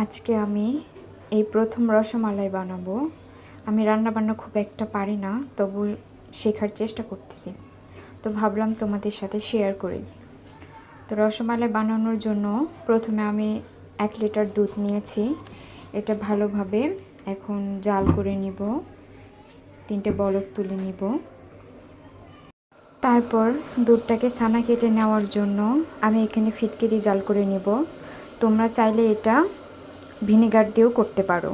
আজকে আমি এই প্রথম রসমালাই বানাবো। আমি রান্নাবান্না খুব একটা পারি না, তবু শেখার চেষ্টা করতেছি। তো ভাবলাম তোমাদের সাথে শেয়ার করি। তো রসমালাই বানানোর জন্য প্রথমে আমি 1 লিটার দুধ নিয়েছি। এটা ভালোভাবে এখন জাল করে নিব, 3টে বলক তুলে নিব। তারপর দুধটাকে ছানা কেটে নেওয়ার জন্য আমি এখানে ফিটকিরি জাল করে নিব। তোমরা চাইলে এটা ভিনেগার দিয়েও করতে পারো।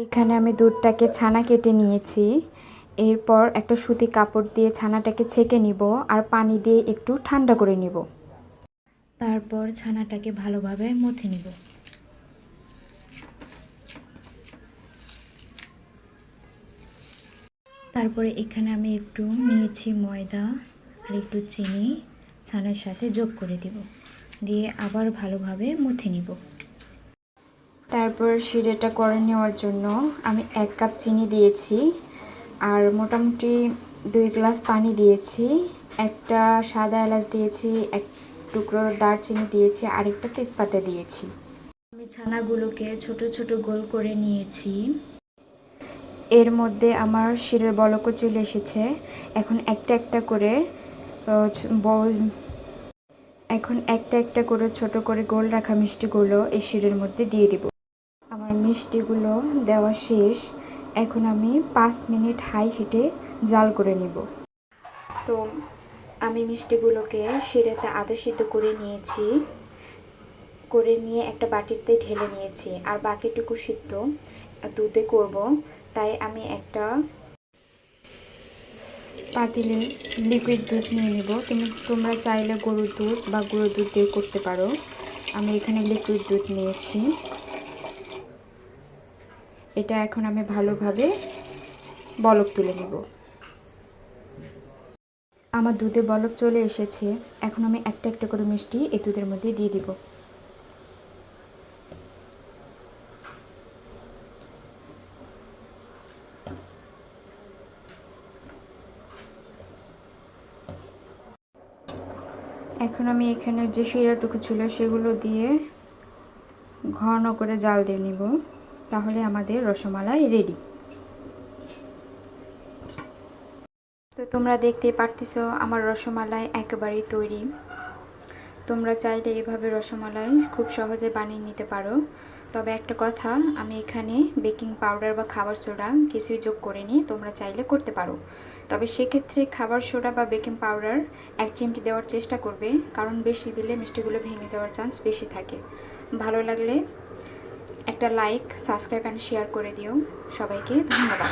এখানে আমি দুধটাকে ছানা কেটে নিয়েছি। এরপর একটা সুতি কাপড় দিয়ে ছানাটাকে ছেঁকে নিব আর পানি দিয়ে একটু ঠান্ডা করে নিব। তারপর ছানাটাকে ভালোভাবে মথে নিব। তারপরে এখানে আমি একটু নিয়েছি ময়দা আর একটু চিনি ছানার সাথে যোগ করে দিব, দিয়ে আবার ভালোভাবে মথে নিব। তারপর শিরাটা করে নেওয়ার জন্য আমি 1 কাপ চিনি দিয়েছি আর মোটামুটি 2 গ্লাস পানি দিয়েছি। একটা সাদা এলাচ দিয়েছি, 1 টুকরো দারচিনি দিয়েছি আর একটা তেজপাতা দিয়েছি। আমি ছানাগুলোকে ছোট ছোট গোল করে নিয়েছি। এর মধ্যে আমার শিরের বলকও চলে এসেছে। এখন একটা একটা করে ছোট করে গোল রাখা মিষ্টিগুলো এই শিরের মধ্যে দিয়ে দিব। আমার মিষ্টিগুলো দেওয়া শেষ। এখন আমি 5 মিনিট হাই হিটে জাল করে নিব। তো আমি মিষ্টিগুলোকে শিরেতে আধা সিদ্ধ করে নিয়েছি, করে নিয়ে একটা বাটিতে ঢেলে নিয়েছি আর বাকিটুকু সিদ্ধ দুধে করব। তাই আমি একটা পাতিলে লিকুইড দুধ নিয়ে নেব। তোমরা চাইলে গরুর দুধ বা গুঁড়ো দুধ দিয়ে করতে পারো। আমি এখানে লিকুইড দুধ নিয়েছি। এটা এখন আমি ভালোভাবে বলক তুলে নেব। আমার দুধে বলক চলে এসেছে। এখন আমি একটা একটা করে মিষ্টি এই দুধের মধ্যে দিয়ে দিব। এখন আমি এখানে যে শিরাটুকু ছিল সেগুলো দিয়ে ঘন করে জাল দিয়ে নিব, তাহলে আমাদের রসমালাই রেডি। তো তোমরা দেখতেই পারতেছো আমার রসমালাই একেবারেই তৈরি। তোমরা চাইলে এভাবে রসমালাই খুব সহজে বানিয়ে নিতে পারো। তবে একটা কথা, আমি এখানে বেকিং পাউডার বা খাবার সোডা কিছুই যোগ করিনি। তোমরা চাইলে করতে পারো, তবে সেক্ষেত্রে খাবার সোডা বা বেকিং পাউডার 1 চিমটি দেওয়ার চেষ্টা করবে, কারণ বেশি দিলে মিষ্টিগুলো ভেঙে যাওয়ার চান্স বেশি থাকে। ভালো লাগলে একটা লাইক, সাবস্ক্রাইব অ্যান্ড শেয়ার করে দিও। সবাইকে ধন্যবাদ।